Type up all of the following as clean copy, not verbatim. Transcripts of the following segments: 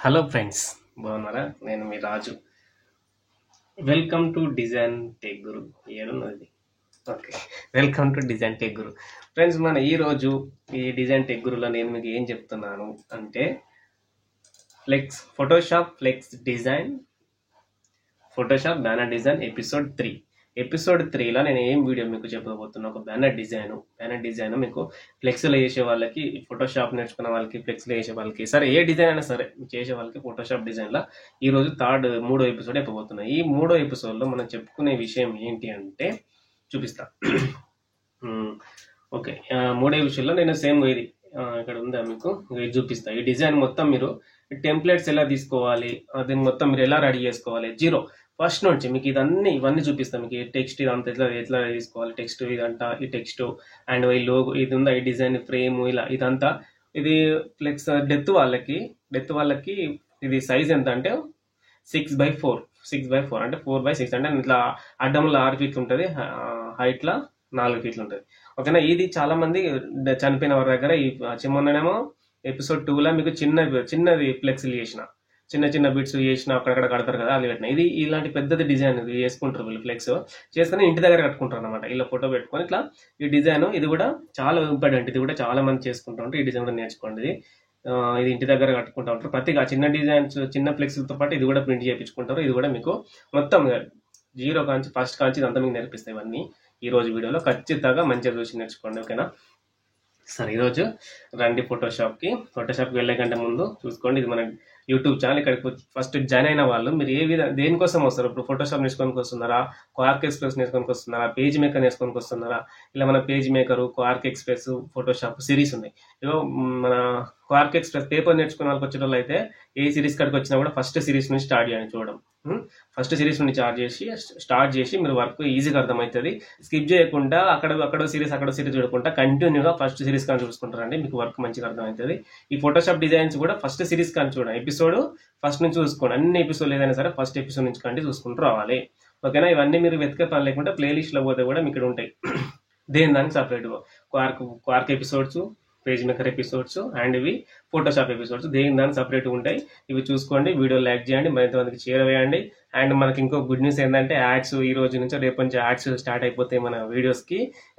Hello friends, బాగున్నారా? నేను మీ Raju. Welcome to design tech guru. ఏడున్నది? Okay, welcome to design tech guru. Friends, ఈరోజు ఈ డిజైన్ టెక్ గురులో నేను మీకు ఏం చెప్తున్నాను అంటే Photoshop flex design, Photoshop banner design episode 3లో నేను ఏం వీడియో మీకు చెప్పబోతున్నా. ఒక బ్యానర్ డిజైన్ మీకు ఫ్లెక్స్లో చేసే వాళ్ళకి, ఫోటోషాప్ నేర్చుకున్న వాళ్ళకి, ఫ్లెక్స్లో చేసే వాళ్ళకి, సరే ఏ డిజైన్ అయినా సరే చేసే వాళ్ళకి ఫోటోషాప్ డిజైన్లో ఈరోజు మూడో ఎపిసోడ్ చెప్పబోతున్నా. ఈ మూడో ఎపిసోడ్లో మనం చెప్పుకునే విషయం ఏంటి అంటే చూపిస్తా. ఓకే, మూడో విషయంలో నేను సేమ్ ఇది ఇక్కడ ఉందా మీకు, ఇది చూపిస్తా. ఈ డిజైన్ మొత్తం మీరు టెంప్లెట్స్ ఎలా తీసుకోవాలి, దీన్ని మొత్తం మీరు ఎలా రెడీ చేసుకోవాలి, జీరో ఫస్ట్ నుంచి మీకు ఇవన్నీ చూపిస్తాను. మీకు టెక్స్ట్ ఇదంతా ఎట్లా తీసుకోవాలి, టెక్స్ట్ ఇదంతా, ఈ టెక్స్ట్ అండ్ ఈ లోగో ఇది ఉందా, ఈ డిజైన్ ఫ్రేమ్ ఇదంతా. ఇది ఫ్లెక్స్ డెత్ వాళ్ళకి ఇది సైజ్ ఎంత అంటే 6x4 అంటే 4x6 అంటే ఇట్లా అడ్డంలో 6 ఫీట్లు ఉంటుంది, హైట్లో 4 ఫీట్లు ఉంటుంది. ఓకేనా? ఇది చాలా మంది చనిపోయిన వారి దగ్గర ఈ మొన్ననేమో ఎపిసోడ్ 2లో మీకు చిన్నది ఫ్లెక్స్లు చేసిన, చిన్న బిట్స్ చేసిన, అక్కడక్కడ కడతారు కదా, అది పెట్టిన. ఇది ఇలాంటి పెద్దది డిజైన్ ఇది చేసుకుంటారు వీళ్ళు. ఫ్లెక్స్ చేసుకుని ఇంటి దగ్గర కట్టుకుంటారు అనమాట. ఇలా ఫోటో పెట్టుకొని ఇట్లా ఈ డిజైన్, ఇది కూడా చాలా ఇంపార్టెంట్. ఇది కూడా చాలా మంది చేసుకుంటూ ఉంటారు. ఈ డిజైన్ కూడా నేర్చుకోండి. ఇది ఇంటి దగ్గర కట్టుకుంటూ ఉంటారు. ప్రతిగా చిన్న డిజైన్స్, చిన్న ఫ్లెక్స్లతో పాటు ఇది కూడా ప్రింట్ చేయించుకుంటారు. ఇది కూడా మీకు మొత్తం జీరో కాంచి ఫస్ట్ కాంచి ఇదంతా మీకు నేర్పిస్తాయి. ఇవన్నీ ఈ రోజు వీడియోలో ఖచ్చితంగా మంచిగా చూసి నేర్చుకోండి. ఓకేనా? సరే, ఈరోజు రండి ఫోటోషాప్కి వెళ్ళే కంటే ముందు చూసుకోండి, ఇది మన యూట్యూబ్ ఛానల్. ఇక్కడికి ఫస్ట్ జాయిన్ అయిన వాళ్ళు మీరు దేనికోసం వస్తారు? ఇప్పుడు ఫోటోషాప్ నేర్చుకోనికి వస్తున్నారా, క్వార్క్ ఎక్స్ప్రెస్ నేర్చుకోనికి వస్తున్నారా, పేజ్ మేకర్ నేర్చుకోనికి వస్తున్నారా? ఇలా మన page maker, Quark express, Photoshop series ఉన్నాయి. ఇవో మన క్వార్క్ ఎక్స్ప్రెస్ పేపర్ నేర్చుకునే వాళ్ళకి వచ్చే వాళ్ళు అయితే ఏ సిరీస్ కాడికి వచ్చినా కూడా ఫస్ట్ సిరీస్ నుంచి స్టార్ట్ చేయండి. చూడడం ఫస్ట్ సిరీస్ నుంచి స్టార్ట్ చేసి మీరు వర్క్ ఈజీగా అర్థమవుతుంది. స్కిప్ చేయకుండా అక్కడ సిరీస్ చూడకుండా కంటిన్యూగా ఫస్ట్ సిరీస్ కానీ చూసుకుంటారండి, మీకు వర్క్ మంచిగా అర్థమవుతుంది. ఈ ఫోటోషాప్ డిజైన్స్ కూడా ఫస్ట్ సిరీస్ కానీ చూడండి, ఎపిసోడ్ ఫస్ట్ నుంచి చూసుకోండి. అన్ని ఎపిసోడ్ ఏదైనా సరే ఫస్ట్ ఎపిసోడ్ నుంచి కంటే చూసుకుంటూ రావాలి. ఓకేనా? ఇవన్నీ మీరు వెతికే పని లేకుండా ప్లేలిస్ట్లో పోతే కూడా మీకు ఇక్కడ ఉంటాయి. దానికి separate Quark episodes, page maker episodes and ఇవి ఫోటోషాప్ ఎపిసోడ్స్ దానికి సపరేట్గా ఉంటాయి. ఇవి చూసుకోండి, వీడియో లైక్ చేయండి, మరింత మందికి చేరవేయండి. అండ్ మనకి ఇంకో గుడ్ న్యూస్ ఏంటంటే యాడ్స్ ఈ రోజు నుంచి రేపు నుంచి యాడ్స్ స్టార్ట్ అయిపోతాయి మన వీడియోస్కి.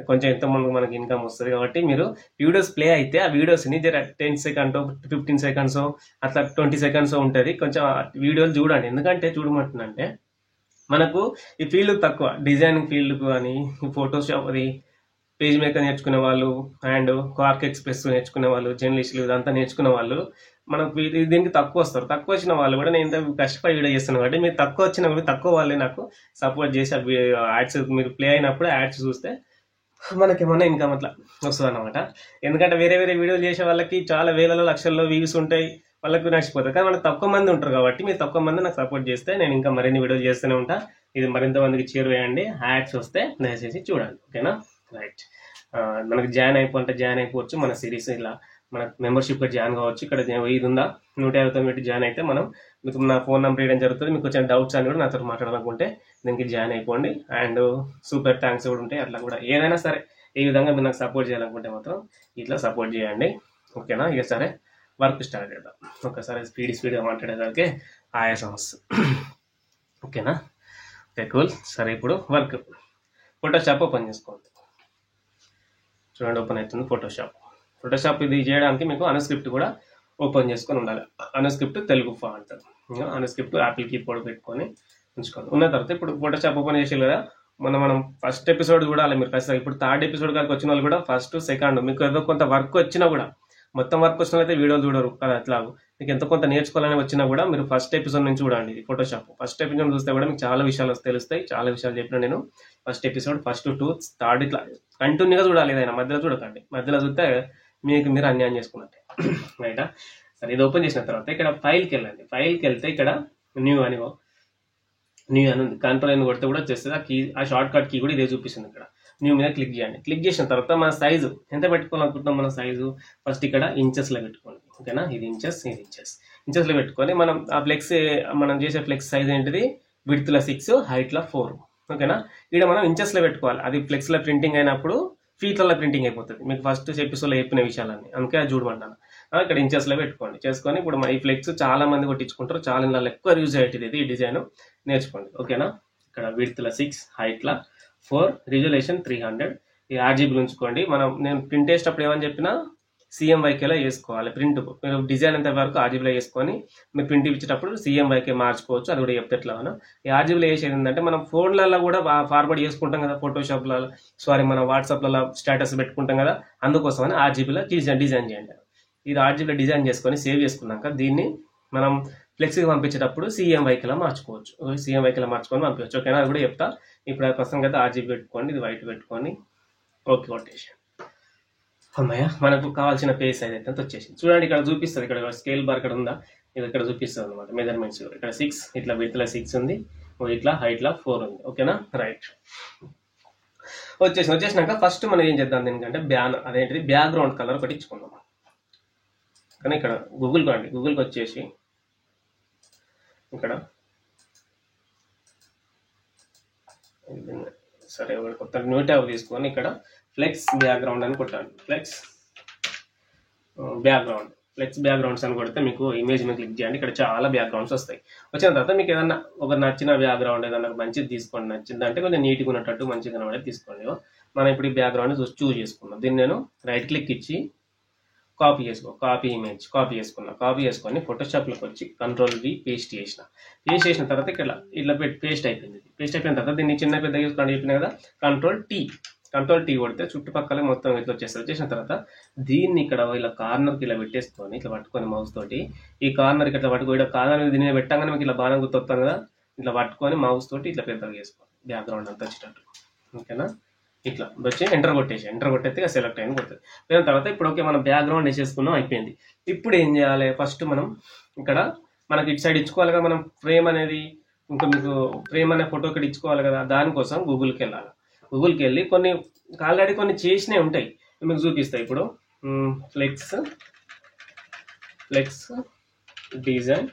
కొంచెం ఎంతమంది మనకి ఇన్కమ్ వస్తుంది కాబట్టి మీరు వీడియోస్ ప్లే అయితే ఆ వీడియోస్ని 10 సెకండ్స్ 15 సెకండ్స్ అట్లా 20 సెకండ్స్ ఉంటుంది. కొంచెం వీడియోలు చూడండి. ఎందుకంటే చూడమంటుందంటే మనకు ఈ ఫీల్డ్ తక్కువ, డిజైనింగ్ ఫీల్డ్ కానీ ఫోటోషాప్ అది పేజ్ మేకర్ నేర్చుకునే వాళ్ళు అండ్ క్వార్క్ ఎక్స్ప్రెస్ నేర్చుకునే వాళ్ళు, జర్నలిస్టులు ఇదంతా నేర్చుకునే వాళ్ళు మనకు దీనికి తక్కువ వస్తారు. తక్కువ వచ్చిన వాళ్ళు కూడా నేను ఇంత కష్టపడి వీడియో చేస్తున్నాను కాబట్టి మీరు తక్కువ వాళ్ళే నాకు సపోర్ట్ చేసి యాడ్స్ మీరు ప్లే అయినప్పుడు యాడ్స్ చూస్తే మనకేమన్నా ఇన్కమ్ అట్లా వస్తుంది అనమాట. ఎందుకంటే వేరే వీడియోలు చేసే వాళ్ళకి చాలా వేలలో లక్షల్లో వ్యూస్ ఉంటాయి, వాళ్ళకి నచ్చిపోతాయి. కానీ మనకు తక్కువ మంది ఉంటారు కాబట్టి మీరు తక్కువ మంది నాకు సపోర్ట్ చేస్తే నేను ఇంకా మరిన్ని వీడియోలు చేస్తూనే ఉంటా. ఇది మరింత మందికి చేరువేయండి. యాడ్స్ వస్తే దయచేసి చూడండి. ఓకేనా? రైట్, మనకి జాయిన్ అయిపోవచ్చు. మన సిరీస్ ఇలా మన మెంబర్షిప్ జాయిన్ కావచ్చు. ఇక్కడ ఇది ఉందా 159 జాయిన్ అయితే మీకు నా ఫోన్ నెంబర్ ఇవ్వడం జరుగుతుంది. మీకు వచ్చిన డౌట్స్ అని కూడా నాతో మాట్లాడాలనుకుంటే దీనికి జాయిన్ అయిపోండి. అండ్ సూపర్ థ్యాంక్స్ కూడా ఉంటాయి. అట్లా కూడా ఏదైనా సరే ఈ విధంగా మీరు నాకు సపోర్ట్ చేయాలనుకుంటే మాత్రం ఇట్లా సపోర్ట్ చేయండి. ఓకేనా? ఇక సరే వర్క్ స్టార్ట్ చేద్దాం. ఒకసారి స్పీడ్గా మాట్లాడేసరికి ఆయాసం వస్తుంది. ఓకేనా? Okay, cool. సరే, ఇప్పుడు వర్క్ ఫోటోషాప్ ఓపెన్ చేసుకోండి. చూడండి, ఓపెన్ అవుతుంది ఫోటోషాప్. ఇది చేయడానికి మీకు అన్స్క్రిప్ట్ కూడా ఓపెన్ చేసుకొని ఉండాలి. అన్స్క్రిప్ట్ తెలుగు ఫాంట్, అన్స్క్రిప్ట్ యాపిల్ కీబోర్డ్ పెట్టుకొని ఉంచుకోండి. ఉన్న తర్వాత ఇప్పుడు ఫోటోషాప్ ఓపెన్ చేసి కదా మనం ఫస్ట్ ఎపిసోడ్ చూడాలి మీరు ఖచ్చితంగా. ఇప్పుడు థర్డ్ ఎపిసోడ్ కాడికి వచ్చిన వాళ్ళు కూడా ఫస్ట్ సెకండ్ మీకు ఏదో కొంత వర్క్ వచ్చినా కూడా, మొత్తం వర్క్ వచ్చిన అయితే వీడియోలు చూడరు కదా, అట్లా మీకు ఎంత కొంత నేర్చుకోవాలని వచ్చినా కూడా మీరు ఫస్ట్ ఎపిసోడ్ నుంచి చూడండి. ఫోటోషాప్ ఫస్ట్ ఎపిసోడ్ చూస్తే కూడా మీకు చాలా విషయాలు తెలుస్తాయి. చాలా విషయాలు చెప్పిన నేను. ఫస్ట్ ఎపిసోడ్, ఫస్ట్ 2, థర్డ్ ఇట్లా కంటిన్యూగా చూడాలి. ఏదైనా మధ్యలో చూడకండి. మధ్యలో చూస్తే మీరు అన్యాయం చేసుకున్నట్టే. రైటా? సరే, ఇది ఓపెన్ చేసిన తర్వాత ఇక్కడ ఫైల్కి వెళ్ళండి. ఫైల్కి వెళ్తే ఇక్కడ న్యూ అని ఉంది. కంట్రోల్ అని కొడితే కూడా వచ్చేస్తుంది. ఆ షార్ట్ కట్ కీ కూడా ఇదే చూపిస్తుంది. ఇక్కడ న్యూ మీద క్లిక్ చేయండి. క్లిక్ చేసిన తర్వాత మన సైజు ఎంత పెట్టుకోవాలనుకుంటున్నాం, మన సైజు ఫస్ట్ ఇక్కడ ఇంచెస్లో పెట్టుకోండి. ఓకేనా? ఇది ఇంచెస్లో పెట్టుకొని మనం ఆ మనం చేసే ఫ్లెక్స్ సైజ్ ఏంటిది, విడ్త్లో 6, హైట్లో 4. ఓకేనా? ఇక్కడ మనం ఇంచెస్లో పెట్టుకోవాలి. అది ఫ్లెక్స్లో ప్రింటింగ్ అయినప్పుడు ఫీట్లలో ప్రింటింగ్ అయిపోతుంది. మీకు ఫస్ట్ ఎపిసోడ్లో చెప్పిన విషయాలన్నీ, అందుకే అది చూడమంటాను. ఇక్కడ ఇంచెస్లో పెట్టుకోండి. చేసుకొని ఇప్పుడు ఈ ఫ్లెక్స్ చాలా మంది కొట్టించుకుంటారు, చాలా ఇళ్ళలో ఎక్కువ యూజ్ అయ్యేది ఇది. ఈ డిజైన్ నేర్చుకోండి, ఓకేనా. ఇక్కడ విడ్త్లో 6, హైట్లో 4, రిజల్యూషన్ 300. ఈ RGB ఉంచుకోండి. నేను ప్రింట్ వేసేటప్పుడు ఏమని చెప్పినా CMYKలో వేసుకోవాలి ప్రింట్. మీరు డిజైన్ అంత వరకు RGBలో వేసుకొని మీరు ప్రింట్ ఇచ్చేటప్పుడు CMYK మార్చుకోవచ్చు, అది కూడా చెప్తేట్లాను. ఈ RGBలో వేసేది ఏంటంటే మనం ఫోన్లలో కూడా ఫార్వర్డ్ చేసుకుంటాం కదా, ఫోటోషాప్లో మన వాట్సాప్లలో స్టేటస్ పెట్టుకుంటాం కదా, అందుకోసమని RGBలో డిజైన్ చేయండి. ఇది RGBలో డిజైన్ చేసుకొని సేవ్ చేసుకున్నాక దీన్ని మనం ఫ్లెక్స్కి పంపించేటప్పుడు CMYKలో మార్చుకోవచ్చు. CMYKలో మార్చుకొని పంపించవచ్చు, ఓకేనా. అది కూడా చెప్తా. ఇప్పుడు ప్రస్తుతం అయితే RGB పెట్టుకోండి, ఇది వైట్ పెట్టుకొని ఓకే కొట్టేసి అమ్మయ్య, మనకు కావాల్సిన పేస్ అయితే వచ్చేసింది. చూడండి ఇక్కడ చూపిస్తుంది, ఇక్కడ స్కేల్ బార్ ఇక్కడ ఉందా, ఇది ఇక్కడ చూపిస్తుంది అనమాట మెజర్మెంట్స్. ఇక్కడ 6, ఇట్లా విడ్త్లో 6 ఉంది, ఇట్లా హైట్లో 4 ఉంది, ఓకేనా. రైట్, వచ్చేసినాక ఫస్ట్ మనం ఏం చేద్దాం దీనికంటే అదేంటిది బ్యాక్గ్రౌండ్ కలర్ ఒకటి ఇచ్చుకుందాం. కానీ ఇక్కడ గూగుల్కి వచ్చేసి ఇక్కడ సరే కొత్త న్యూ ట్యాబ్ తీసుకొని ఇక్కడ ఫ్లెక్స్ బ్యాక్గ్రౌండ్ అని కొట్టాను. ఫ్లెక్స్ బ్యాక్గ్రౌండ్స్ అని కొడితే మీకు ఇమేజ్ మీద క్లిక్ చేయండి. ఇక్కడ చాలా బ్యాక్గ్రౌండ్స్ వస్తాయి. వచ్చిన తర్వాత మీకు ఏదన్నా ఒక నచ్చిన బ్యాక్గ్రౌండ్ ఏదన్నా మంచిది తీసుకోండి. నచ్చిందంటే కొంచెం నీట్గా ఉన్నట్టు మంచిగా కనబడేది తీసుకోండి. మనం ఇప్పుడు ఈ బ్యాక్గ్రౌండ్ చూస్ చేసుకున్నాం. దీన్ని నేను రైట్ క్లిక్ ఇచ్చి కాపీ చేసుకున్నా. కాపీ చేసుకొని ఫోటోషాప్లోకి వచ్చి Ctrl+V పేస్ట్ చేసిన తర్వాత ఇక్కడ ఇట్లా పేస్ట్ అయిపోయింది. పేస్ట్ అయిపోయిన తర్వాత దీన్ని చిన్న పెద్ద చూసుకోండి చెప్పిన కదా, Ctrl+T కొడితే చుట్టుపక్కల మొత్తం ఇట్లా వచ్చేసిన తర్వాత దీన్ని ఇక్కడ ఇలా కార్నర్కి ఇలా పెట్టేసుకొని ఇట్లా పట్టుకొని మౌస్ తోటి ఈ కార్నర్కి ఇట్లా పట్టుకో కార్నర్ దీన్ని పెట్టగానే మీకు ఇలా బాగా గుర్తొస్తాను కదా, ఇట్లా పట్టుకొని మౌస్ తోటి ఇట్లా పెద్దగా చేసుకోండి బ్యాక్గ్రౌండ్ అంతా వచ్చేటట్టు, ఓకేనా. ఇట్లా వచ్చి ఎంటర్ కొట్టేస్తే సెలెక్ట్ అయింది కొడుతుంది. పోయిన తర్వాత ఇప్పుడు ఓకే మనం బ్యాక్గ్రౌండ్ వేసేసుకున్నాం, అయిపోయింది. ఇప్పుడు ఏం చేయాలి, ఫస్ట్ మనం ఇక్కడ మనకి ఇటు సైడ్ ఇచ్చుకోవాలి కదా, మనం ఫ్రేమ్ అనేది ఇంకా మీకు ఫ్రేమ్ అనే ఫోటో ఇక్కడ ఇచ్చుకోవాలి కదా, దానికోసం గూగుల్కి వెళ్ళాలి. గూగుల్కి వెళ్ళి ఆల్రెడీ కొన్ని చేసినవి ఉంటాయి, మీకు చూపిస్తాయి. ఇప్పుడు ఫ్లెక్స్ డిజైన్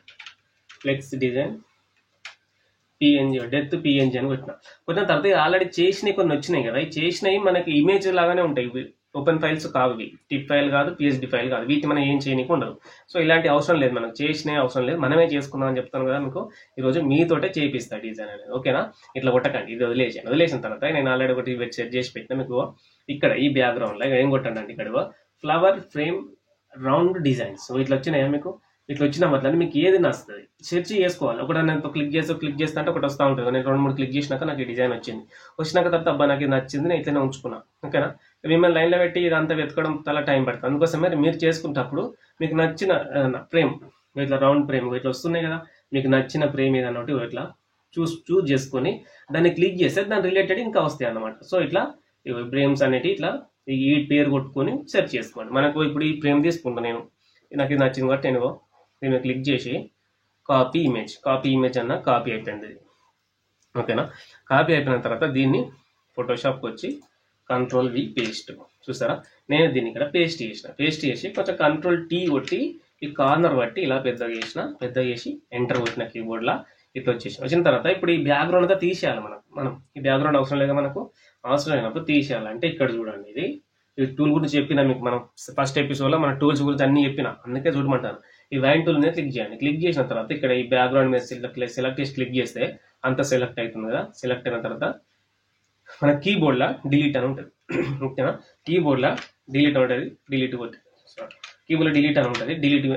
డెత్ PNG అని కొట్టిన తర్వాత ఆల్రెడీ చేసినవి కొన్ని వచ్చినాయి కదా, ఈ చేసినవి మనకి ఇమేజ్ లాగానే ఉంటాయి, ఓపెన్ ఫైల్స్ కావు, టిప్ ఫైల్ కాదు, PSD ఫైల్ కాదు, వీటి మనం ఏం చేయనీకి ఉండదు. సో ఇలాంటి అవసరం లేదు, మనకు చేసినవి అవసరం లేదు, మనమే చేసుకుందాం అని చెప్తాను కదా మీకు. ఈరోజు మీతోటే చేపిస్తా డిజైన్ అనేది, ఓకేనా. ఇట్లా కొట్టకండి, ఇది వదిలేసిన తర్వాత నేను ఆల్రెడీ ఒకటి సెట్ చేసి పెట్టిన మీకు. ఇక్కడ ఈ బ్యాక్గ్రౌండ్లో ఏం కొట్టండి అంటే ఇక్కడ ఫ్లవర్ ఫ్రేమ్ రౌండ్ డిజైన్స్ ఇట్లా వచ్చినాయా మీకు. ఇట్లా వచ్చిన మాట్లాడి మీకు ఏది నచ్చుతుంది సెర్చ్ చేసుకోవాలి. ఒకటి నేను క్లిక్ చేస్తా అంటే ఒకటి వస్తూ ఉంటుంది. నేను 2-3 క్లిక్ చేసినాక నాకు ఈ డిజైన్ వచ్చినాక తర్వాత అబ్బా నాకు ఇది నచ్చింది, నేను ఇట్లనే ఉంచుకున్నా, ఓకేనా. మిమ్మల్ని లైన్లో పెట్టి ఇదంతా వెతకడం చాలా టైం పడుతుంది. అందుకోసమే మీరు చేసుకున్నప్పుడు మీకు నచ్చిన ఫ్రేమ్ ఇట్లా రౌండ్ ఫ్రేమ్ ఇట్లా వస్తున్నాయి కదా, మీకు నచ్చిన ఫ్రేమ్ ఏదన్నట్టు ఇట్లా చూస్ చేసుకొని దాన్ని క్లిక్ చేస్తే దాని రిలేటెడ్ ఇంకా వస్తాయి అన్నమాట. సో ఇట్లా ఫ్రేమ్స్ అనేవి ఇట్లా ఈ పేరు కొట్టుకొని సెర్చ్ చేసుకోండి. మనకు ఇప్పుడు ఈ ఫ్రేమ్ తీసుకుంటాను నేను, నాకు ఇది నచ్చింది కాబట్టి నేను దీన్ని క్లిక్ చేసి కాపీ ఇమేజ్ అన్న కాపీ అయిపోయింది, ఓకేనా. కాపీ అయిపోయిన తర్వాత దీన్ని ఫోటోషాప్కి వచ్చి Ctrl+V పేస్ట్, చూసారా. నేను దీన్ని ఇక్కడ పేస్ట్ చేసి కొంచెం Ctrl+T కొట్టి ఈ కార్నర్ బట్టి ఇలా పెద్దగా చేసి ఎంటర్ కొట్టిన కీబోర్డ్లో ఇట్లా వచ్చిన తర్వాత ఇప్పుడు ఈ బ్యాక్గ్రౌండ్ అంతా తీసేయాలి. మనం ఈ బ్యాక్గ్రౌండ్ అవసరం లేదు, మనకు అవసరం లేనప్పుడు తీసేయాలంటే ఇక్కడ చూడండి, ఇది టూల్ గురించి చెప్పిన మీకు. మనం ఫస్ట్ ఎపిసోడ్లో మన టూల్స్ గురించి అన్ని చెప్పిన, అందుకే చూడమంటాను. ఈ వైన్ టూల్ మీద క్లిక్ చేయండి. క్లిక్ చేసిన తర్వాత ఇక్కడ ఈ బ్యాక్గ్రౌండ్ మీద సెలెక్ట్ చేసి క్లిక్ చేస్తే అంత సెలెక్ట్ అవుతుంది కదా. సెలెక్ట్ అయిన తర్వాత మన కీబోర్డ్లో డిలీట్ అని ఉంటుంది, ఓకేనా. కీబోర్డ్లో డిలీట్ ఉంటుంది, కీబోర్డ్లో డిలీట్ అని ఉంటుంది.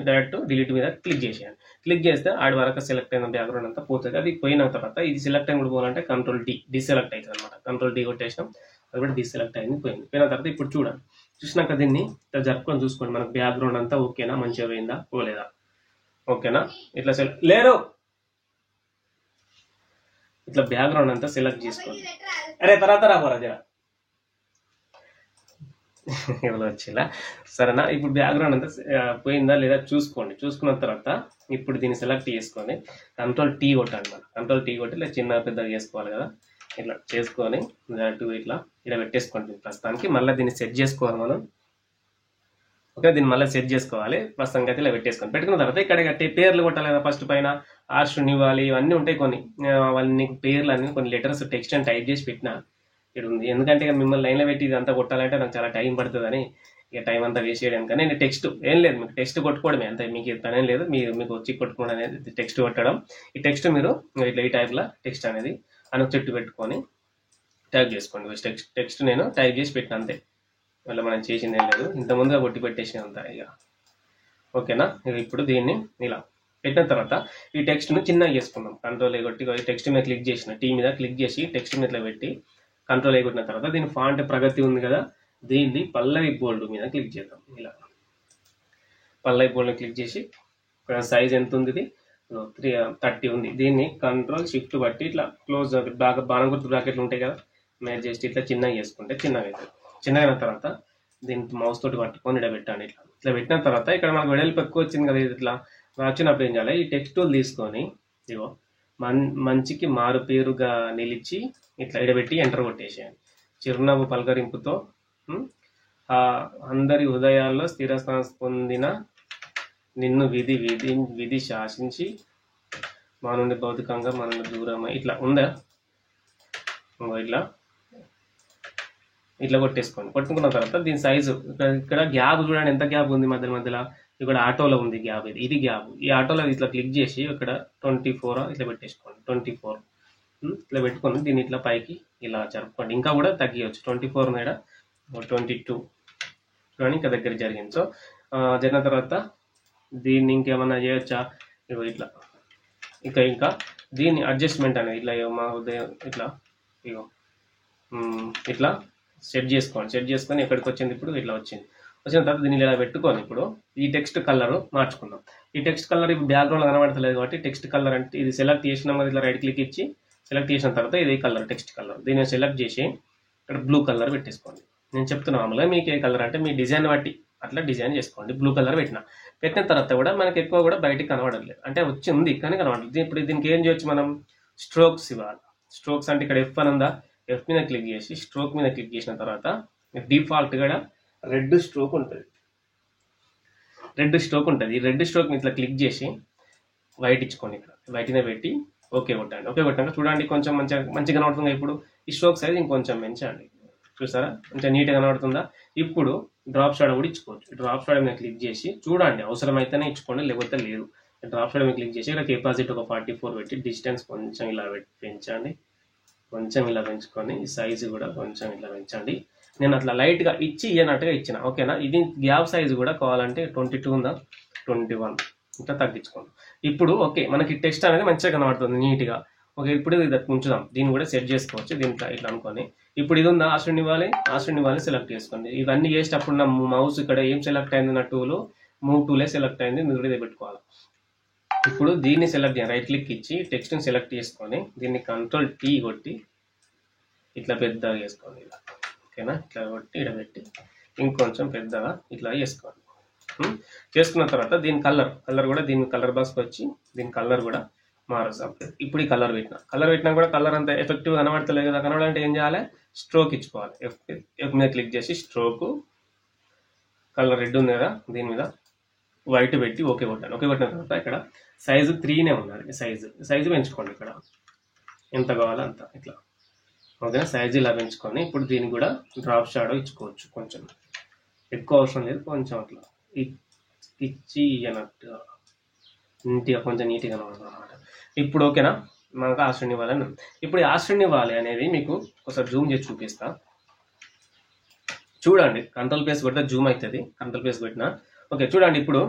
డైరెక్ట్ డిలీట్ మీద క్లిక్ చేసేయండి. క్లిక్ చేస్తే ఆడి వరకు సెలెక్ట్ అయిన బ్యాక్గ్రౌండ్ అంతా పోతుంది. అది పోయిన తర్వాత ఇది సెలెక్ట్ అయిన కూడా పోవాలంటే Ctrl+D డిసెలెక్ట్ అవుతుంది అనమాట. Ctrl+D కొట్టేసినాం, అది కూడా డిసెలెక్ట్ అయింది, పోయిన తర్వాత ఇప్పుడు చూసినాక దీన్ని ఇట్లా జరుపుకొని చూసుకోండి మనకు బ్యాక్గ్రౌండ్ అంతా ఓకేనా, మంచిగా పోయిందా పోలేదా, ఓకేనా. ఇట్లా ఇట్లా బ్యాక్గ్రౌండ్ అంతా సెలెక్ట్ చేసుకోండి. అరే తర్వాత రాబోరా జరా ఎవరు వచ్చేలా, సరేనా. ఇప్పుడు బ్యాక్గ్రౌండ్ అంతా పోయిందా లేదా చూసుకోండి. చూసుకున్న తర్వాత ఇప్పుడు దీన్ని సెలెక్ట్ చేసుకొని Ctrl+T కొట్టండి. Ctrl+T కొట్టి ఇలా చిన్న పెద్దగా చేసుకోవాలి కదా, ఇట్లా చేసుకొని ఇట్లా పెట్టేసుకోండి. ప్రస్తుతానికి మళ్ళీ దీన్ని సెట్ చేసుకోవాలి మనం, ఓకే. దీన్ని మళ్ళీ సెట్ చేసుకోవాలి. ప్రస్తుతానికి అయితే ఇలా పెట్టుకున్న తర్వాత ఇక్కడ పేర్లు కొట్టాలి కదా, ఫస్ట్ పైన ఆర్షన్ ఇవ్వాలి, ఇవన్నీ ఉంటాయి కొన్ని. వాళ్ళని పేర్లు అన్ని కొన్ని లెటర్స్ టెక్స్ట్ అని టైప్ చేసి పెట్టిన ఇక్కడ ఉంది. ఎందుకంటే మిమ్మల్ని లైన్లో పెట్టి ఇదంతా కొట్టాలంటే నాకు చాలా టైం పడుతుందని ఇక టైం అంతా వేస్ట్ చేయడానికి. కానీ నేను టెక్స్ట్ ఏం లేదు, మీకు టెక్స్ట్ కొట్టుకోవడమే అంతే, మీకు పని ఏం లేదు. మీకు వచ్చి కొట్టుకోవడం అనేది టెక్స్ట్ కొట్టడం. ఈ టెక్స్ట్ మీరు ఇట్లా ఈ టైప్లో టెక్స్ట్ అనేది చెట్టు పెట్టుకొని టైప్ చేసుకోండి. టెక్స్ట్ నేను టైప్ చేసి పెట్టిన అంతే, మళ్ళీ మనం చేసింది ఏం లేదు, ఇంతకుముందుగా కొట్టి పెట్టేసిన అంతా ఇక. ఓకేనా, ఇప్పుడు దీన్ని ఇలా పెట్టిన తర్వాత ఈ టెక్స్ట్ను చిన్నగా చేసుకుందాం. కంట్రోల్ కొట్టి టెక్స్ట్ మీద క్లిక్ చేసిన, టీ మీద క్లిక్ చేసి టెక్స్ట్ మీద పెట్టి కంట్రోల్ కొట్టిన తర్వాత దీని ఫాంట్ ప్రగతి ఉంది కదా, దీన్ని పల్లవి బోల్డ్ మీద క్లిక్ చేద్దాం. ఇలా పల్లవి బోల్డ్ క్లిక్ చేసి సైజ్ ఎంత ఉంది, ఇది 30 ఉంది. దీన్ని కంట్రోల్ షిఫ్ట్ బట్టి ఇట్లా క్లోజ్ బాణం గుర్తు బ్రాకెట్లు ఉంటాయి కదా, మీరు జస్ట్ ఇట్లా చిన్నగా చేసుకుంటే చిన్నగా అవుతుంది. చిన్నగా అయిన తర్వాత దీనికి మౌస్ తోటి పట్టుకొని ఇక్కడ పెట్టండి. ఇట్లా పెట్టిన తర్వాత ఇక్కడ మనకు వెడల్పు ఎక్కువ వచ్చింది కదా, ఇట్లా వచ్చినప్పుడు ఏం చేయాలి, ఈ టెక్స్ట్ టూల్ తీసుకొని ఇగో మంచికి మారు పేరుగా నిలిచి ఇట్లా ఇడబెట్టి ఎంటర్ కొట్టేసేయండి. చిరునవ్వు పలకరింపుతో అందరి హృదయాల్లో స్థిరస్థానం పొందిన నిన్ను విధి శాసించి మా నుండి భౌతికంగా మన నుండి దూరమై ఇట్లా ఉందా, ఇట్లా కొట్టేసుకోండి. కొట్టుకున్న తర్వాత దీని సైజు ఇక్కడ గ్యాప్ చూడండి, ఎంత గ్యాప్ ఉంది మధ్యలో. ఇక్కడ ఆటోలో ఉంది గ్యాప్, ఇది గ్యాప్. ఈ ఆటోలో ఇట్లా క్లిక్ చేసి ఇక్కడ 24 ఇట్లా పెట్టేసుకోండి. 24 ఇట్లా పెట్టుకొని దీన్ని ఇట్లా పైకి ఇలా జరుపుకోండి. ఇంకా కూడా తగ్గియచ్చు. 24 మీద 22 కానీ ఇంకా దగ్గర జరిగింది. సో జరిగిన తర్వాత దీన్ని ఇంకేమన్నా చేయొచ్చా, ఇగో ఇట్లా ఇంకా దీన్ని అడ్జస్ట్మెంట్ అనేది ఇట్లా మా ఉదయం ఇట్లా ఇగో ఇట్లా సెట్ చేసుకొని ఎక్కడికి వచ్చింది, ఇప్పుడు ఇట్లా వచ్చిన తర్వాత దీన్ని ఇలా పెట్టుకొని ఇప్పుడు ఈ టెక్స్ట్ కలర్ మార్చుకుందాం. ఈ టెక్స్ట్ కలర్ ఇప్పుడు బ్యాక్గ్రౌండ్ కనబడతలేదు కాబట్టి టెక్స్ట్ కలర్ అంటే ఇది సెలెక్ట్ చేసినాం కదా, ఇట్లా రైట్ క్లిక్ ఇచ్చి సెలెక్ట్ చేసిన తర్వాత ఇది కలర్ టెక్స్ట్ కలర్, దీన్ని సెలెక్ట్ చేసి ఇక్కడ బ్లూ కలర్ పెట్టేసుకోండి. నేను చెప్తున్నా మామూలుగా మీకు ఏ కలర్ అంటే మీ డిజైన్ బట్టి అట్లా డిజైన్ చేసుకోండి. బ్లూ కలర్ పెట్టిన తర్వాత కూడా మనకి ఎక్కువ కూడా బయటికి కనబడలేదు, అంటే ఉంది కానీ కనబడలేదు. ఇప్పుడు దీనికి ఏం చేయొచ్చు, మనం స్ట్రోక్స్ ఇవ్వాలి. స్ట్రోక్స్ అంటే ఇక్కడ F1 ఉందా, F మీద క్లిక్ చేసి స్ట్రోక్ మీద క్లిక్ చేసిన తర్వాత డిఫాల్ట్ గా రెడ్ స్ట్రోక్ ఉంటుంది. ఈ రెడ్ స్ట్రోక్ ఇట్లా క్లిక్ చేసి వైట్ ఇచ్చుకోండి. ఇక్కడ వైట్ మీద పెట్టి ఓకే కొట్టండి. ఓకే కొట్టాక చూడండి కొంచెం మంచిగా కనబడుతుంది. ఇప్పుడు ఈ స్ట్రోక్ సైజ్ ఇంకొంచెం పెంచండి. చూసారా కొంచెం నీట్గా కనబడుతుందా. ఇప్పుడు డ్రాప్ షాడో కూడా ఇచ్చుకోవచ్చు. డ్రాప్ షాడో మీద క్లిక్ చేసి చూడండి, అవసరమైతేనే ఇచ్చుకోండి, లేకపోతే లేదు. డ్రాప్ షాడో మీద క్లిక్ చేసి ఇక్కడ కెపాసిటీ ఒక 44 పెట్టి డిస్టెన్స్ కొంచెం ఇలా పెంచండి. కొంచెం ఇలా పెంచుకొని ఈ సైజు కూడా కొంచెం ఇలా పెంచండి. నేను అట్లా లైట్గా ఇచ్చినట్టుగా ఇచ్చిన. ఓకేనా, ఇది గ్యాప్ సైజు కూడా కావాలంటే 22 ఉందా, 21 ఇంకా తగ్గించుకోండి. ఇప్పుడు ఓకే, మనకి టెక్స్ట్ అనేది మంచిగా కనబడుతుంది నీట్గా. ఓకే, ఇప్పుడు ఇది ఉంచుదాం. దీన్ని కూడా సెట్ చేసుకోవచ్చు. దీంట్లో ఇట్లా అనుకొని ఇప్పుడు ఇది ఉందా, ఆశ్రయం ఇవ్వాలి సెలెక్ట్ చేసుకోండి. ఇవన్నీ చేసేటప్పుడు నా మౌస్ ఇక్కడ ఏం సెలెక్ట్ అయింది, నా టూలు మూవ్ టూలే సెలెక్ట్ అయింది, మీరు కూడా ఇది పెట్టుకోవాలి. ఇప్పుడు దీన్ని సెలెక్ట్ చేయండి, రైట్ క్లిక్ ఇచ్చి టెక్స్ట్ని సెలెక్ట్ చేసుకొని దీన్ని కంట్రోల్ T కొట్టి ఇట్లా పెద్దగా చేసుకోండి. ఇలా ఓకేనా, ఇట్లా కొట్టి ఇక్కడ పెట్టి ఇంకొంచెం పెద్దగా ఇట్లా చేసుకోండి. చేసుకున్న తర్వాత దీని కలర్ కూడా దీని కలర్ బాక్స్కి వచ్చి దీని కలర్ కూడా మారుస్తాం. ఇప్పుడు ఈ కలర్ పెట్టినా కూడా కలర్ అంత ఎఫెక్టివ్ కనబడతలేదు కదా. కనబడాలంటే ఏం చేయాలి, స్ట్రోక్ ఇచ్చుకోవాలి. F మీద క్లిక్ చేసి స్ట్రోక్ కలర్ రెడ్ ఉంది కదా, దీని మీద వైట్ పెట్టి ఓకే కొట్టాను. ఓకే కొట్టిన తర్వాత ఇక్కడ సైజు 3నే ఉన్నది. సైజు పెంచుకోండి. ఇక్కడ ఎంత కావాలో అంత ఇట్లా ఓకేనా, సైజు ఇలా పెంచుకొని ఇప్పుడు దీనికి కూడా డ్రాప్ షాడో ఇచ్చుకోవచ్చు. కొంచెం ఎక్కువ అవసరం లేదు, కొంచెం అట్లా ఇచ్చి అన్నట్టుగా నీట్గా కొంచెం నీట్గా అనమాట. ఇప్పుడు ఓకేనా, మనకు ఆశ్రయం ఇవ్వాలని. ఇప్పుడు ఆశ్రయం ఇవ్వాలి అనేది మీకు ఒకసారి జూమ్ చేసి చూపిస్తా. చూడండి, కంట్రోల్ ప్లేస్ కొడితే జూమ్ అవుతుంది. కంట్రోల్ ప్లేస్ కొట్టినా ఓకే. చూడండి, ఇప్పుడు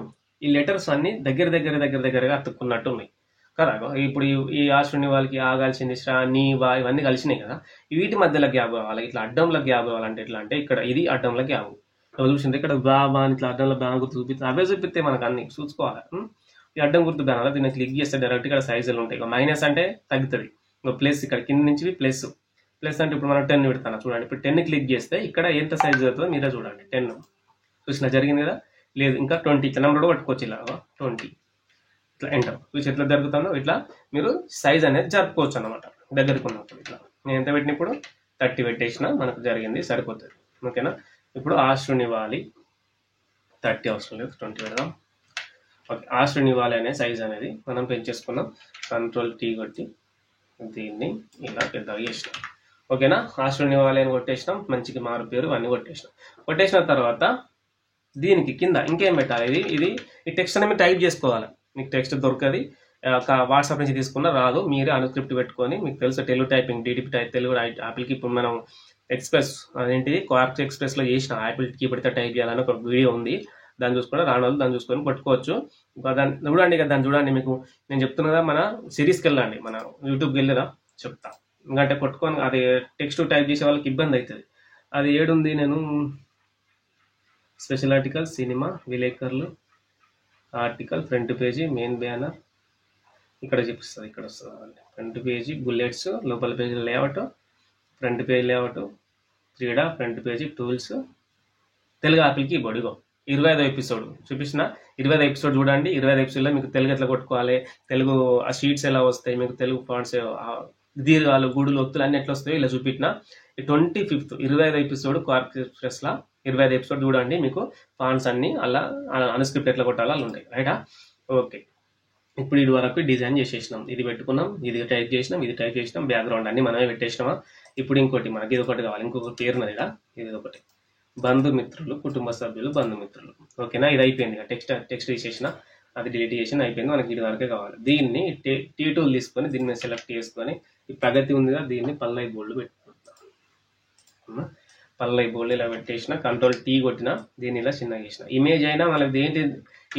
ఈ లెటర్స్ అన్ని దగ్గరగా అతుక్కున్నట్టు ఉన్నాయి కదా. ఇప్పుడు ఈ ఆశ్రయం వాళ్ళకి ఆగాల్సింది శ్రా నీ వా ఇవన్నీ కలిసినాయి కదా. వీటి మధ్యలో గ్యాప్ కావాలి, ఇట్లా అడ్డంలో గ్యాప్ కావాలంటే ఎట్లా అంటే ఇక్కడ ఇది అడ్డంలో గ్యాప్ చూసింది. ఇక్కడ బా ఇట్లా అడ్డంలో బ్యాన్ గుర్తు చూపిస్తే అవే చూపిస్తే మనకు అన్ని చూసుకోవాలి. ఈ అడ్డం గుర్తు బ్యానర్ దీన్ని క్లిక్ చేస్తే డైరెక్ట్ ఇక్కడ సైజులు ఉంటాయి. మైనస్ అంటే తగ్గుతుంది, ప్లస్ ఇక్కడ కింద నుంచి ప్లస్ అంటే ఇప్పుడు మనం 10 పెడతాను. చూడండి, ఇప్పుడు 10 క్లిక్ చేస్తే ఇక్కడ ఎంత సైజు అవుతుందో మీరే చూడండి. 10 చూసిన జరిగింది కదా. లేదు ఇంకా 20 ఇట్లా నెంబర్ కూడా పట్టుకోవచ్చు. ఇలా 20 ఇట్లా ఎంటర్ చూసి ఎట్లా జరుగుతుందో ఇట్లా మీరు సైజ్ అనేది జరుపుకోవచ్చు అన్నమాట. దగ్గరకు ఉన్నప్పుడు ఇట్లా నేను ఎంత పెట్టినప్పుడు 30 పెట్టేసిన మనకు జరిగింది, సరిపోతుంది. ఓకేనా, ఇప్పుడు ఆశ్రయం ఇవ్వాలి 30 అవసరం లేదు, 20 పెడదాం. ఓకే, ఆశ్రయం ఇవ్వాలి అనే సైజ్ అనేది మనం పెంచేసుకున్నాం. కంట్రోల్ T కొట్టి దీన్ని ఇలా పెద్దగా చేసినాం. ఓకేనా, ఆశ్రయం ఇవ్వాలి అని కొట్టేసినాం. మంచిగా మారు పేరు అన్నీ కొట్టేసిన తర్వాత దీనికి కింద ఇంకేం పెట్టాలి, ఇది ఈ టెక్స్ట్ అనేది టైప్ చేసుకోవాలి. మీకు టెక్స్ట్ దొరకది, వాట్సాప్ నుంచి తీసుకున్న రాదు, మీరే అనుస్క్రిప్ట్ పెట్టుకొని, మీకు తెలుసు Telugu typing DTP type Telugu యాపిల్కి ఇప్పుడు మనం ఎక్స్ప్రెస్ అదేంటిది క్వార్క్ ఎక్స్ప్రెస్లో చేసిన యాపిల్కి పెడితే టైప్ చేయాలని ఒక వీడియో ఉంది, దాన్ని చూసుకొని రాని వాళ్ళు దాన్ని చూసుకొని పట్టుకోవచ్చు. దాన్ని చూడండి కదా, దాన్ని చూడండి. మీకు నేను చెప్తున్నా కదా, మన సిరీస్కి వెళ్ళండి, మన యూట్యూబ్కి వెళ్ళిరా చెప్తా. ఎందుకంటే కొట్టుకొని అది టెక్స్ట్ టైప్ చేసే వాళ్ళకి ఇబ్బంది అవుతుంది. అది ఏడుంది, నేను స్పెషల్ ఆర్టికల్, సినిమా, విలేకరులు, article, front page, main banner, ఇక్కడ చూపిస్తుంది, ఇక్కడ వస్తుంది ఫ్రంట్ పేజీ, బుల్లెట్స్, లోపల page layout, front page layout, క్రీడా, front page, tools, Telugu Apple keyboard. ఇగో 25వ ఎపిసోడ్ చూపించిన. 25వ ఎపిసోడ్ చూడండి. 25వ ఎపిసోడ్లో మీకు తెలుగు ఎట్లా కొట్టుకోవాలి, తెలుగు ఆ షీట్స్ ఎలా వస్తాయి, మీకు తెలుగు ఫాంట్స్ దీర్ఘాలు, గుడులు, ఒత్తులు అన్ని ఎట్లా వస్తాయో ఇలా చూపించిన. 25th 25వ ఎపిసోడ్ క్వార్క్ ఎక్స్ప్రెస్లో 25వ ఎపిసోడ్ చూడండి. మీకు ఫాంట్స్ అన్ని అలా అనుస్క్రిప్ట్ ఎట్లా కొట్టాలో అలా ఉంటాయి. రైటా? ఓకే. ఇప్పుడు ఇది వరకు డిజైన్ చేసేసినాం, ఇది పెట్టుకున్నాం, ఇది టైప్ చేసినాం, ఇది టైప్ చేసినాం, బ్యాక్గ్రౌండ్ అన్ని మనమే పెట్టేసినామా. ఇప్పుడు ఇంకోటి మనకి ఇది ఒకటి కావాలి, ఇంకొక పేరున్నది కదా, ఇది ఒకటి బంధుమిత్రులు, కుటుంబ సభ్యులు, బంధుమిత్రులు. ఓకేనా? ఇది అయిపోయింది, టెక్స్ట్ తీసేసిన, అది డిలీట్ చేసిన, అయిపోయింది. మనకి ఇది వరకే కావాలి. దీన్ని టీ టూల్ తీసుకొని దీన్ని మేము సెలెక్ట్ చేసుకొని, ఈ ప్రగతి ఉందిగా, దీన్ని పల్లై బోల్డ్ పెట్టుకుంటాం. పల్లై బోల్డ్ ఇలా పెట్టేసిన, కంట్రోల్ టీ కొట్టిన, దీన్ని ఇలా చిన్నగా చేసిన. ఇమేజ్ అయినా మనకి దేంటి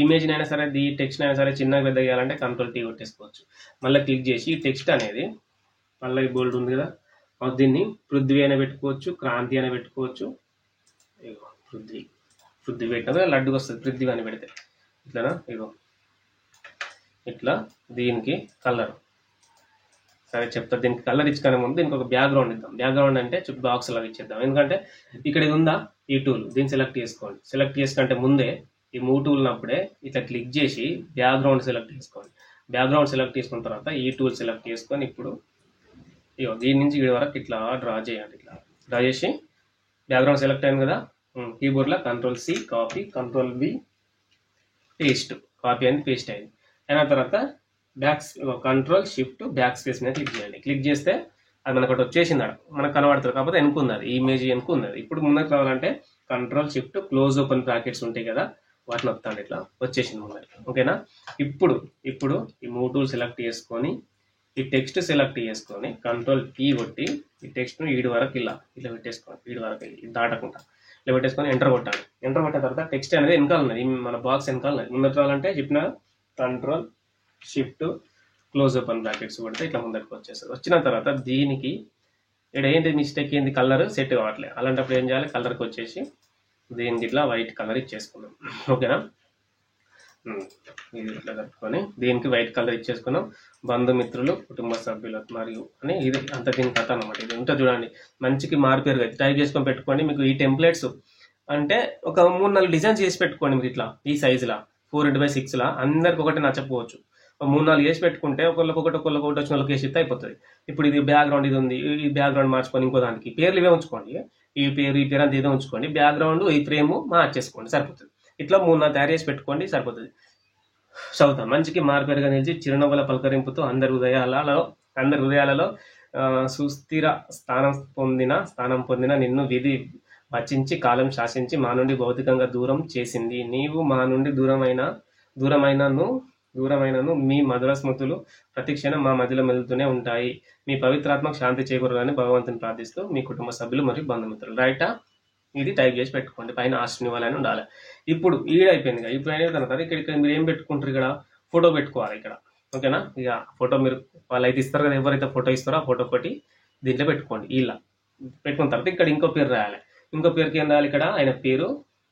ఇమేజ్ అయినా సరే, టెక్స్ట్ అయినా సరే చిన్నగా పెద్ద చేయాలంటే కంట్రోల్ టీ కొట్టేసుకోవచ్చు. మళ్ళీ క్లిక్ చేసి ఈ టెక్స్ట్ అనేది పల్లై బోల్డ్ ఉంది కదా, దీన్ని పృథ్వీ అయినా పెట్టుకోవచ్చు, క్రాంతి అయినా పెట్టుకోవచ్చు. పృథ్వీ పెట్టినా లడ్డుగా వస్తుంది, పృథ్వీ అని పెడితే ఇట్లానా. ఇగో ఇట్లా. దీనికి కలర్ సరే చెప్తా. దీనికి కలర్ ఇచ్చుకునే ముందు దీనికి ఒక బ్యాక్గ్రౌండ్ ఇద్దాం. బ్యాక్గ్రౌండ్ అంటే చుట్టూ బాక్స్ లాగా ఇచ్చేద్దాం. ఎందుకంటే ఇక్కడ ఇది ఉందా, ఈ టూల్, దీన్ని సెలెక్ట్ చేసుకోండి. సెలెక్ట్ చేసుకుంటే ముందే ఈ మూవ్ టూల్ ఉన్నప్పుడే ఇట్లా క్లిక్ చేసి బ్యాక్గ్రౌండ్ సెలెక్ట్ చేసుకోండి. బ్యాక్గ్రౌండ్ సెలెక్ట్ చేసుకున్న తర్వాత ఈ టూల్ సెలెక్ట్ చేసుకొని ఇప్పుడు ఇగో దీని నుంచి వీడి వరకు ఇట్లా డ్రా చేయండి. ఇట్లా డ్రా చేసి బ్యాక్గ్రౌండ్ సెలెక్ట్ అయింది కదా, కీబోర్డ్లో control C copy, control V paste. Copy అయింది, పేస్ట్ అయింది. అయిన తర్వాత కంట్రోల్ షిఫ్ట్ బ్యాక్ స్పేస్ మీద క్లిక్ చేయండి. క్లిక్ చేస్తే అది మనకు ఒకటి వచ్చేసింది, మనకు కనబడుతుంది. కాకపోతే వెనుకున్నది, ఈ ఇమేజ్ వెనుకున్నది. ఇప్పుడు ముందుకు రావాలంటే control shift close open brackets ఉంటాయి కదా, వాటిని వస్తాను. ఇట్లా వచ్చేసింది ముందరికి. ఓకేనా? ఇప్పుడు ఈ మూవ్ టూల్ సెలెక్ట్ చేసుకొని ఈ టెక్స్ట్ సెలెక్ట్ చేసుకొని కంట్రోల్ కీ కొట్టి ఈ టెక్స్ట్ను వీడి వరకు ఇలా పెట్టేసుకోండి. వీడి వరకు ఇది దాటకుండా ఇలా పెట్టేసుకొని ఎంటర్ కొట్టాలి. ఎంటర్ కొట్టిన తర్వాత టెక్స్ట్ అనేది వెనకాల ఉన్నది, మన బాక్స్ వెనకాల ఉన్నది. ముందరికి రావాలంటే చెప్పిన control shift close open brackets కొడితే ఇట్లా ముందరికి వచ్చేస్తుంది. వచ్చిన తర్వాత దీనికి ఇక్కడ ఏంటి మిస్టేక్, ఏంది, కలర్ సెట్ కావట్లేదు. అలాంటప్పుడు ఏం చేయాలి, కలర్కి వచ్చేసి దీనికి ఇట్లా వైట్ కలర్ ఇచ్చేసుకున్నాం. ఓకేనా? ఇది ఇట్లా కలుపుకొని దీనికి వైట్ కలర్ ఇచ్చేసుకున్నాం. బంధుమిత్రులు, కుటుంబ సభ్యులు మరియు అని ఇది అంత దీని కథ అనమాట. ఇది ఉంటుంది చూడండి, మంచికి మారిపోయారు కదా, టైప్ చేసుకొని పెట్టుకోండి. మీకు ఈ టెంప్లెట్స్ అంటే ఒక 3-4 డిజైన్స్ చేసి పెట్టుకోండి. మీకు ఇట్లా ఈ సైజులా 4x6 అందరికి ఒకటి నచ్చకపోవచ్చు. 3-4 చేసి పెట్టుకుంటే ఒకళ్ళకొకటి వచ్చిన వాళ్ళకి వేసి అయిపోతుంది. ఇప్పుడు ఇది బ్యాక్గ్రౌండ్ ఇది ఉంది, ఈ బ్యాక్గ్రౌండ్ మార్చుకొని ఇంకో దానికి పేర్లు ఇవే ఉంచుకోండి. ఈ పేరు అంత ఇదే ఉంచుకోండి. బ్యాక్గ్రౌండ్ ఈ ఫ్రేమ్ మార్చేసుకోండి, సరిపోతుంది. ఇట్లా 3-4 తయారు చేసి పెట్టుకోండి, సరిపోతుంది. చదువుతాం. మంచికి మారుపేరుగా నిలిచి చిరునవ్వుల పలకరింపుతో అందరి హృదయాలలో సుస్థిర స్థానం పొందిన నిన్ను విధి వచించి కాలం శాసించి మా నుండి భౌతికంగా దూరం చేసింది. నీవు మా నుండి దూరమైనను మీ మధుర స్మృతులు ప్రతిక్షణం మా మధ్యలో మెదులుతూనే ఉంటాయి. మీ పవిత్రాత్మకు శాంతి చేకూరాలని భగవంతుని ప్రార్థిస్తూ మీ కుటుంబ సభ్యులు మరియు బంధుమిత్రులు. రైటా? ఇది టైప్ చేసి పెట్టుకోండి. పైన ఆశ్రనివ్వాలని ఉండాలి. ఇప్పుడు అయిపోయింది కదా. ఇప్పుడు అయిపోయిన ఇక్కడ మీరు ఏం పెట్టుకుంటారు, ఇక్కడ ఫోటో పెట్టుకోవాలి ఇక్కడ. ఓకేనా? ఇక ఫోటో మీరు వాళ్ళు అయితే ఇస్తారు కదా, ఎవరైతే ఫోటో ఇస్తారో ఆ ఫోటో ఒకటి దీంట్లో పెట్టుకోండి. ఇలా పెట్టుకున్న తర్వాత ఇక్కడ ఇంకో పేరు రాయాలి. ఇంకో పేరుకి ఏం రాయాలి, ఇక్కడ ఆయన పేరు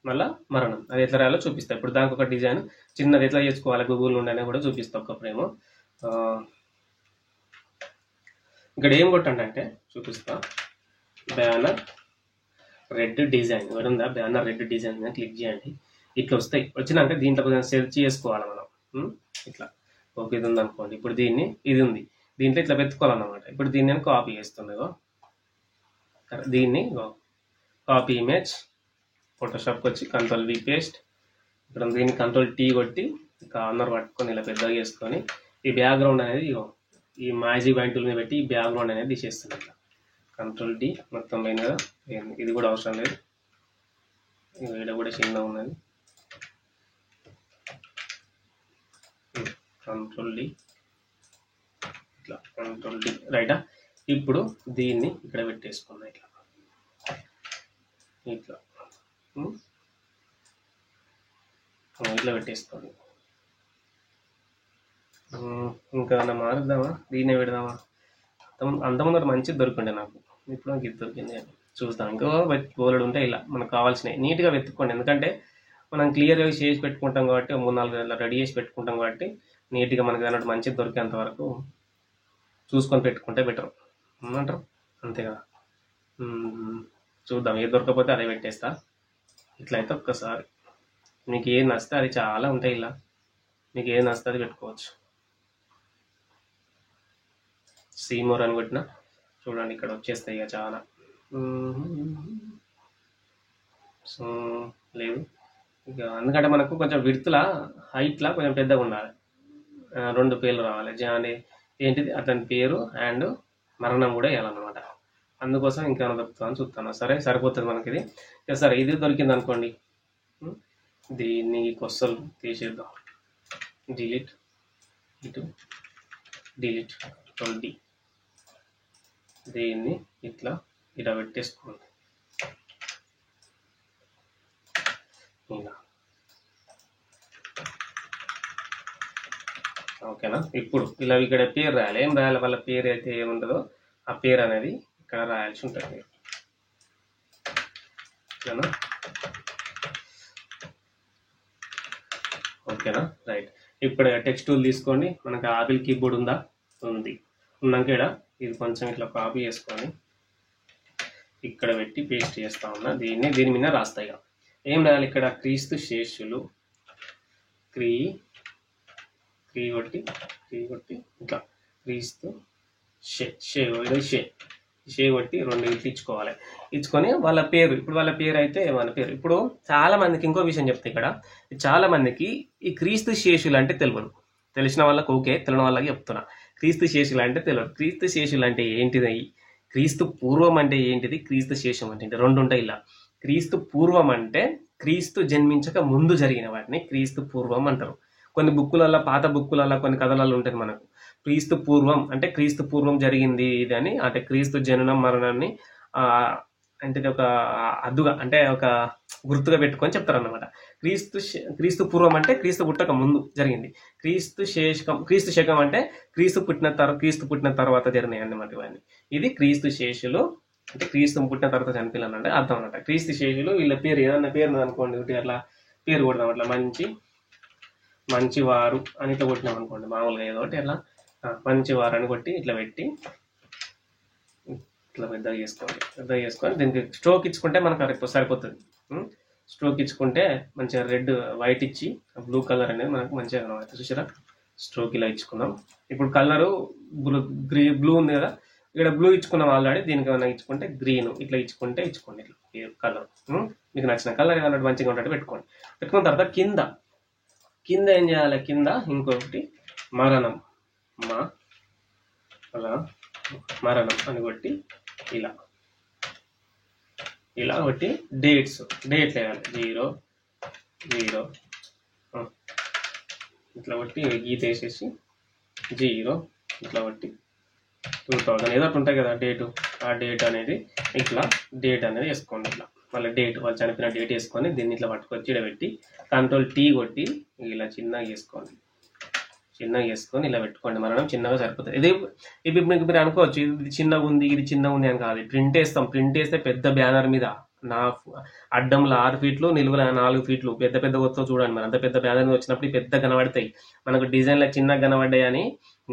మళ్ళీ మరణం. అది ఎట్లా రాయాలో చూపిస్తా. ఇప్పుడు దానికి ఒక డిజైన్ చిన్నది ఎట్లా చేసుకోవాలి గూగుల్ నుండి అనేది కూడా చూపిస్తా. ఒక ఫ్రేమ్ ఇక్కడ ఏం కొట్టండి అంటే చూపిస్తా. బ్యానర్ రెడ్ డిజైన్ ఇక్కడ ఉందా, బ్యానర్ రెడ్ డిజైన్ మీద క్లిక్ చేయండి. ఇట్లా వస్తాయి. వచ్చినాక దీంట్లో కొంచెం సెర్చ్ చేసుకోవాలి మనం. ఇట్లా ఓకే, ఇది ఉంది అనుకోండి. ఇప్పుడు ఇది ఉంది, దీంట్లో ఇట్లా వెతుక్కోవాలన్నమాట. ఇప్పుడు దీన్ని నేను కాపీ చేస్తున్నాను. దీన్ని కాపీ ఇమేజ్, ఫోటోషాప్కి వచ్చి కంట్రోల్ వి పేస్ట్. ఇక్కడ దీన్ని కంట్రోల్ టీ కొట్టి కార్నర్ పట్టుకొని ఇలా పెద్దగా చేసుకొని ఈ బ్యాక్గ్రౌండ్ అనేది ఈ మ్యాజిక్ బ్యాంటుల మీద పెట్టి ఈ బ్యాక్గ్రౌండ్ అనేది తీసేస్తున్నాను. ఇట్లా కంట్రోల్ డి మొత్తం పోయింది కదా, ఇది కూడా అవసరం లేదు. ఇక్కడ కూడా చిన్న ఉన్నది, కంట్రోల్ D, ఇట్లా కంట్రోల్ D, రైటా. ఇప్పుడు దీన్ని ఇక్కడ పెట్టేసుకున్నా, ఇట్లా ఇట్లా ఇట్లా పెట్టేసుకోండి. ఇంకా ఏమన్నా మారుద్దామా, దీన్నే పెడదామా? అంతమంది మంచిది దొరికిండే నాకు, ఇప్పుడు నాకు ఇది దొరికింది. చూద్దాం, ఇంకో బోలెడు ఉంటే ఇలా మనకు కావాల్సినవి నీట్గా వెతుక్కోండి. ఎందుకంటే మనం క్లియర్గా చేసి పెట్టుకుంటాం కాబట్టి, 3-4 గంటల రెడీ చేసి పెట్టుకుంటాం కాబట్టి నీట్గా మనకి అన్నట్టు మంచిది దొరికేంత వరకు చూసుకొని పెట్టుకుంటే బెటర్ ఏమంటారు, అంతే కదా. చూద్దాం, ఏది దొరకకపోతే అదే పెట్టేస్తా. ఇట్లయితే ఒక్కసారి మీకు ఏది నచ్చితే అది, చాలా ఉంటాయి ఇలా, మీకు ఏది నచ్చితే అది పెట్టుకోవచ్చు. సీమోర్ అని కొట్టిన చూడండి, ఇక్కడ వచ్చేస్తాయి ఇక చాలా. సో లేదు ఇక, ఎందుకంటే మనకు కొంచెం విడ్త్లా హైట్లా కొంచెం పెద్దగా ఉండాలి. 2 పేర్లు రావాలి, జానే ఏంటిది అతని పేరు అండ్ మరణం కూడా వేయాలన్నమాట. అందుకోసం ఇంకేమైనా దొరుకుతుందని చూస్తాను. సరే, సరిపోతుంది మనకి ఇది. సరే, ఇది దొరికింది అనుకోండి, దీన్ని కొస్సలు తీసేద్దాం. డిలీట్, ఇటు డిలీట్, కంట్రోల్ D, దీన్ని ఇట్లా ఇలా పెట్టేసుకోండి. ఇలా ఓకేనా. ఇప్పుడు ఇలా ఇక్కడ పేరు రాయాలి. ఏం రాయాలి, వాళ్ళ పేరు అయితే ఏముంటుందో ఆ పేరు అనేది ఇక్కడ రాయాల్సి ఉంటుంది. ఓకేనా, ఓకేనా, రైట్. ఇప్పుడు టెక్స్ట్ టూల్ తీసుకోండి. మనకు ఆపిల్ కీబోర్డ్ ఉందా, ఉంది. ఉన్నాక ఇక్కడ ఇది కొంచెం ఇట్లా కాపీ చేసుకొని ఇక్కడ పెట్టి పేస్ట్ చేస్తా ఉన్నా. దీని మీద రాస్తాయి. ఏం రాయాలి ఇక్కడ, క్రీస్తు శేషులు, క్రీ కొట్టి ఇట్లా క్రీస్తు షే కొట్టి 2 ఇట్లు ఇచ్చుకోవాలి. ఇచ్చుకొని వాళ్ళ పేరు, ఇప్పుడు వాళ్ళ పేరు అయితే మన పేరు. ఇప్పుడు చాలా మందికి ఇంకో విషయం చెప్తే, ఇక్కడ చాలా మందికి ఈ క్రీస్తు శేషులు అంటే తెలియదు. తెలిసిన వాళ్ళకి ఓకే, తెలియని వాళ్ళకి చెప్తున్నా. క్రీస్తు శేషులు అంటే తెలియదు. క్రీస్తు శేషులు అంటే ఏంటిది, క్రీస్తు పూర్వం అంటే ఏంటిది, క్రీస్తు శేషం అంటే ఏంటి, 2 ఉంటాయి ఇలా. క్రీస్తు పూర్వం అంటే క్రీస్తు జన్మించక ముందు జరిగిన వాటిని క్రీస్తు పూర్వం అంటారు. కొన్ని బుక్కులలో, పాత బుక్కులలో, కొన్ని కథలలో ఉంటుంది మనకు క్రీస్తు పూర్వం అంటే క్రీస్తు పూర్వం జరిగింది ఇది అని, అంటే క్రీస్తు జననం మరణాన్ని అంటే ఒక అద్దుగా, అంటే ఒక గుర్తుగా పెట్టుకొని చెప్తారు అన్నమాట. క్రీస్తు పూర్వం అంటే క్రీస్తు పుట్టక ముందు జరిగింది. క్రీస్తు శకం అంటే క్రీస్తు పుట్టిన తర్వాత జరిగినాయి అన్నమాట ఇవన్నీ. ఇది క్రీస్తు శేషులు అంటే క్రీస్తు పుట్టిన తర్వాత చనిపోయాను అంటే అర్థం అనమాట. క్రీస్తు శేషులు వీళ్ళ పేరు ఏదన్నా పేరు అనుకోండి, ఒకటి అట్లా పేరు కొడదాం. అట్లా మంచివారు అని ఇట్లా కొట్టినాం అనుకోండి, మామూలుగా ఏదో ఒకటి అట్లా మంచివారు అని కొట్టి ఇట్లా పెట్టి ఇట్లా పెద్దగా చేసుకొని దీనికి స్ట్రోక్ ఇచ్చుకుంటే మనకు సరిపోతుంది. స్ట్రోక్ ఇచ్చుకుంటే మంచిగా వైట్ ఇచ్చి బ్లూ కలర్ అనేది మనకు మంచిగా కనబడుతుంది. చూసారా, స్ట్రోక్ ఇలా ఇచ్చుకున్నాం. ఇప్పుడు కలరు బ్లూ ఉంది కదా, ఇక్కడ బ్లూ ఇచ్చుకున్నాం ఆల్రెడీ. దీనికి ఏమైనా ఇచ్చుకుంటే గ్రీన్ ఇట్లా ఇచ్చుకోండి. ఇట్లా కలర్ మీకు నచ్చిన కలర్ ఏమన్నా మంచిగా ఉన్నట్టు పెట్టుకున్న తర్వాత కింద ఏం చేయాలి, కింద ఇంకొకటి మరణం అని కొట్టి ఇలా కొట్టి డేట్ వేయాలి. 0 ఇట్లా కొట్టి గీత వేసేసి 0 ఇట్లా కొట్టి 2000 ఏదో ఒకటి ఉంటాయి కదా డేటు, ఆ డేట్ అనేది ఇట్లా వేసుకోండి. ఇట్లా వాళ్ళు చనిపోయిన డేట్ వేసుకొని దీన్ని ఇట్లా పట్టుకొచ్చి ఇక్కడ పెట్టి కంట్రోల్ T కొట్టి ఇలా చిన్నగా వేసుకొని ఇలా పెట్టుకోండి. మరణం చిన్నగా సరిపోతుంది. ఇది మీకు మీరు అనుకోవచ్చు ఇది చిన్నగా ఉంది అని కాదు. ప్రింట్ వేస్తే పెద్ద బ్యానర్ మీద అడ్డంలో 6 ఫీట్లు, నిలువుల 4 ఫీట్లు పెద్ద వస్తూ చూడండి. మరి అంత పెద్ద బ్యానర్ వచ్చినప్పుడు పెద్ద కనబడతాయి. మనకు డిజైన్లో చిన్నగా కనబడ్డాయి అని